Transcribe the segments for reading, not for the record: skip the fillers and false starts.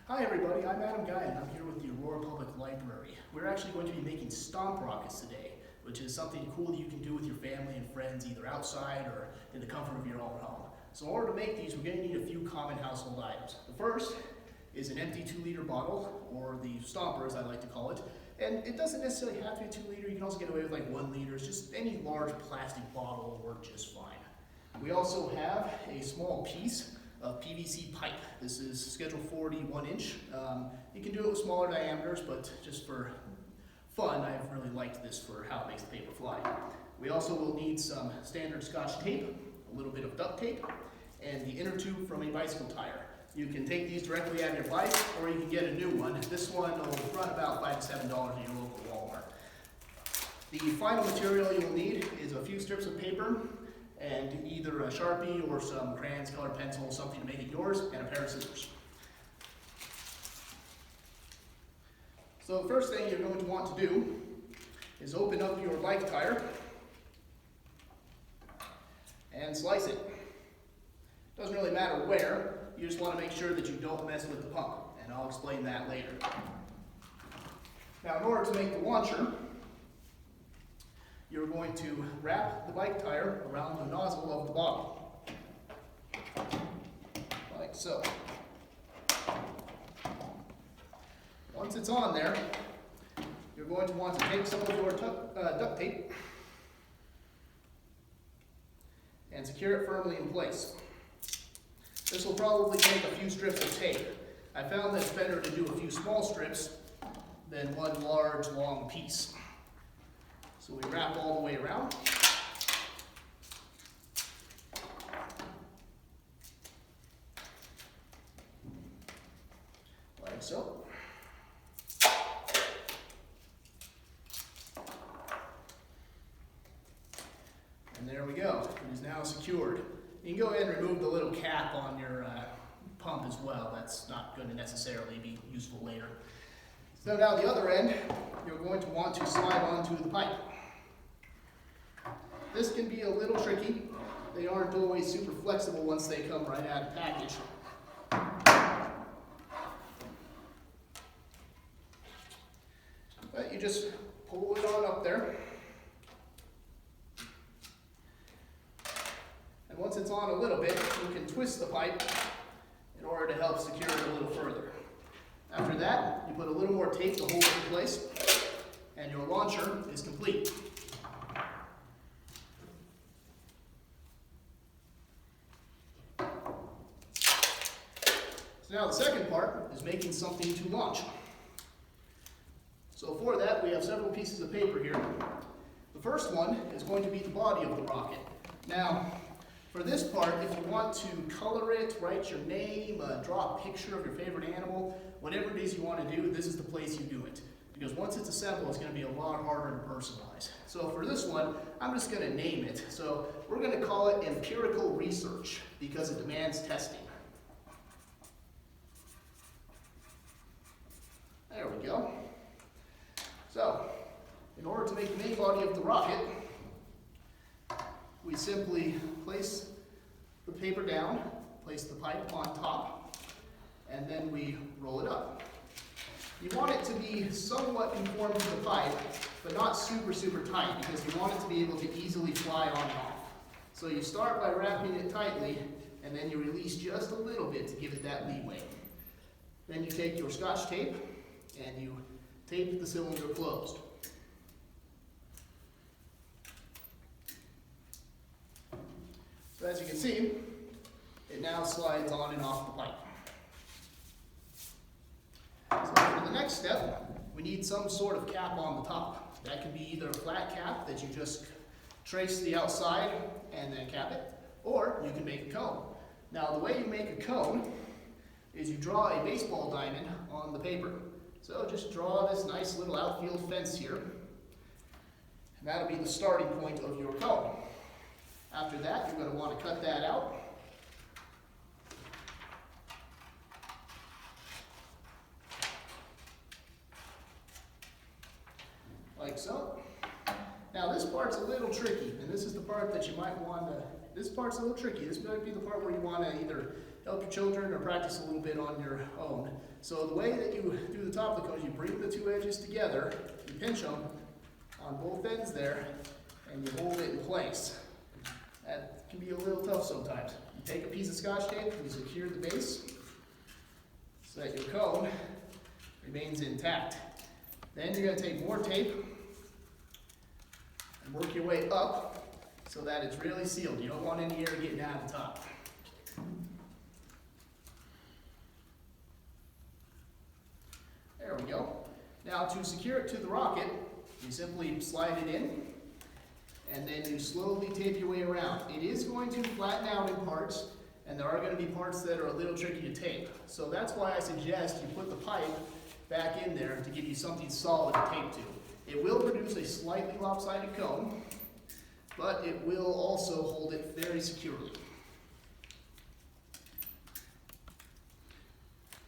Hi everybody, I'm Adam Guy and I'm here with the Aurora Public Library. We're actually going to be making Stomp rockets today, which is something cool that you can do with your family and friends either outside or in the comfort of your own home. So in order to make these, we're going to need a few common household items. The first is an empty 2-liter bottle, or the Stomper as I like to call it. And it doesn't necessarily have to be 2 liter, you can also get away with like 1 liter, just any large plastic bottle will work just fine. We also have a small piece of PVC pipe. This is Schedule 40 1-inch. You can do it with smaller diameters, but just for fun, I've really liked this for how it makes the paper fly. We also will need some standard Scotch tape, a little bit of duct tape, and the inner tube from a bicycle tire. You can take these directly out of your bike, or you can get a new one. This one will run about $5 to $7 at your local Walmart. The final material you'll need is a few strips of paper, and either a Sharpie or some crayons, colored pencil, something to make it yours, and a pair of scissors. So the first thing you're going to want to do is open up your bike tire and slice it. Doesn't really matter where, you just want to make sure that you don't mess with the pump, and I'll explain that later. Now in order to make the launcher, you're going to wrap the bike tire around the nozzle of the bottle, like so. Once it's on there, you're going to want to take some of your duct tape and secure it firmly in place. This will probably take a few strips of tape. I found that it's better to do a few small strips than one large, long piece. So we wrap all the way around. Like so. And there we go. It is now secured. You can go ahead and remove the little cap on your pump as well. That's not going to necessarily be useful later. So now the other end, you're going to want to slide onto the pipe. This can be a little tricky. They aren't always super flexible once they come right out of the package. But you just pull it on up there. And once it's on a little bit, you can twist the pipe in order to help secure it a little further. After that, you put a little more tape to hold it in place, and your launcher is complete. So now the second part is making something to launch. So for that, we have several pieces of paper here. The first one is going to be the body of the rocket. Now, for this part, if you want to color it, write your name, draw a picture of your favorite animal, whatever it is you want to do, this is the place you do it. Because once it's assembled, it's going to be a lot harder to personalize. So for this one, I'm just going to name it. So we're going to call it empirical research because it demands testing. There we go. So, in order to make the main body of the rocket, we simply place the paper down, place the pipe on top, and then we roll it up. You want it to be somewhat conformed to the pipe, but not super, super tight, because you want it to be able to easily fly on and off. So you start by wrapping it tightly, and then you release just a little bit to give it that leeway. Then you take your Scotch tape, and you tape the cylinder closed. So as you can see, it now slides on and off the pipe. So for the next step, we need some sort of cap on the top. That can be either a flat cap that you just trace the outside and then cap it, or you can make a cone. Now the way you make a cone is you draw a baseball diamond on the paper. So just draw this nice little outfield fence here, and that'll be the starting point of your cone. After that, you're going to want to cut that out. Like so. Now this part's a little tricky, and and this is the part that you might want to, this part's a little tricky. This might be the part where you want to either help your children or practice a little bit on your own. So the way that you do the top of the cone is you bring the two edges together, you pinch them on both ends there, and you hold it in place. That can be a little tough sometimes. You take a piece of Scotch tape, you secure the base so that your cone remains intact. Then you're going to take more tape and work your way up so that it's really sealed. You don't want any air getting out of the top. There we go. Now to secure it to the rocket, you simply slide it in, and then you slowly tape your way around. It is going to flatten out in parts, and there are going to be parts that are a little tricky to tape. So that's why I suggest you put the pipe back in there to give you something solid to tape to. It will produce a slightly lopsided cone, but it will also hold it very securely.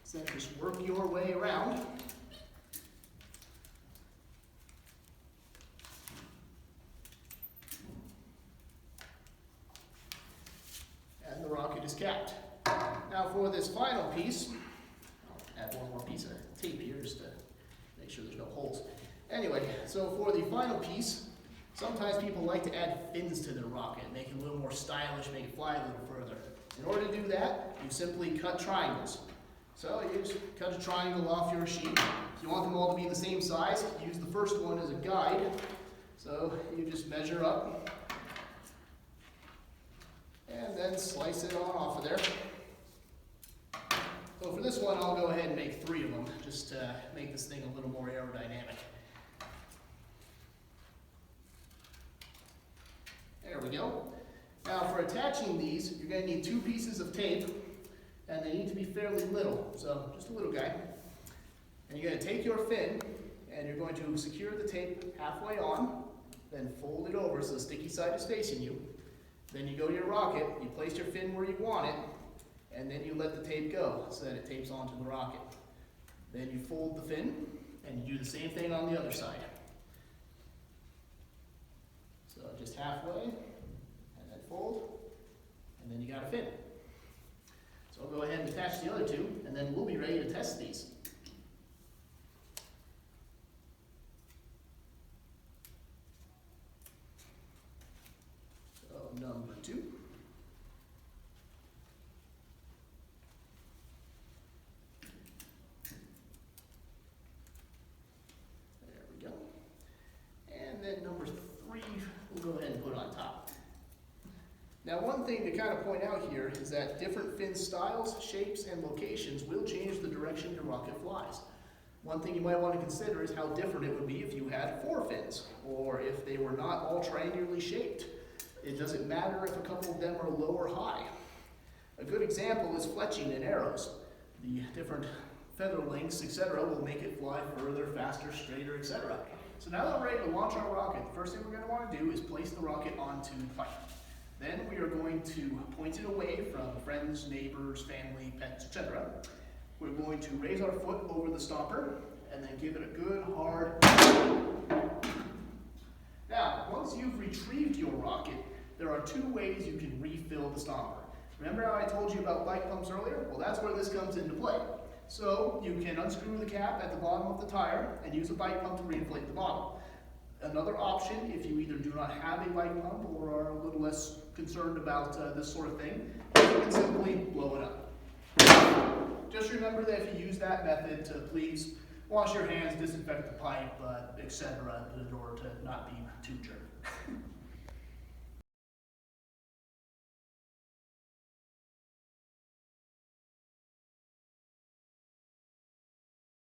So then just work your way around. And the rocket is capped. Now for this final piece, I'll add one more piece of tape here just to make sure there's no holes. Anyway, so for the final piece, sometimes people like to add fins to their rocket, make it a little more stylish, make it fly a little further. In order to do that, you simply cut triangles. So you just cut a triangle off your sheet. If you want them all to be the same size, use the first one as a guide. So you just measure up and then slice it on off of there. So for this one, I'll go ahead and make 3 of them, just to make this thing a little more aerodynamic. There we go. Now for attaching these, you're going to need 2 pieces of tape, and they need to be fairly little, so just a little guy. And you're going to take your fin, and you're going to secure the tape halfway on, then fold it over so the sticky side is facing you. Then you go to your rocket, you place your fin where you want it, and then you let the tape go so that it tapes onto the rocket. Then you fold the fin, and you do the same thing on the other side. So just halfway, and then fold, and then you got a fin. So I'll go ahead and attach the other 2, and then we'll be ready to test these. So number 2. There we go. And then number 3, we'll go ahead and put on top. Now one thing to kind of point out here is that different fin styles, shapes, and locations will change the direction your rocket flies. One thing you might want to consider is how different it would be if you had 4 fins, or if they were not all triangularly shaped. It doesn't matter if a couple of them are low or high. A good example is fletching in arrows. The different feather lengths, etc., will make it fly further, faster, straighter, etc. So now that we're ready to launch our rocket, the first thing we're going to want to do is place the rocket onto the pipe. Then we are going to point it away from friends, neighbors, family, pets, etc. We're going to raise our foot over the stomper and then give it a good hard. Now, once you've retrieved your rocket, there are 2 ways you can refill the stomper. Remember how I told you about bike pumps earlier? Well, that's where this comes into play. So you can unscrew the cap at the bottom of the tire and use a bike pump to reinflate the bottom. Another option, if you either do not have a bike pump or are a little less concerned about this sort of thing, you can simply blow it up. Just remember that if you use that method, to please wash your hands, disinfect the pipe, etc., in order to not be too germy.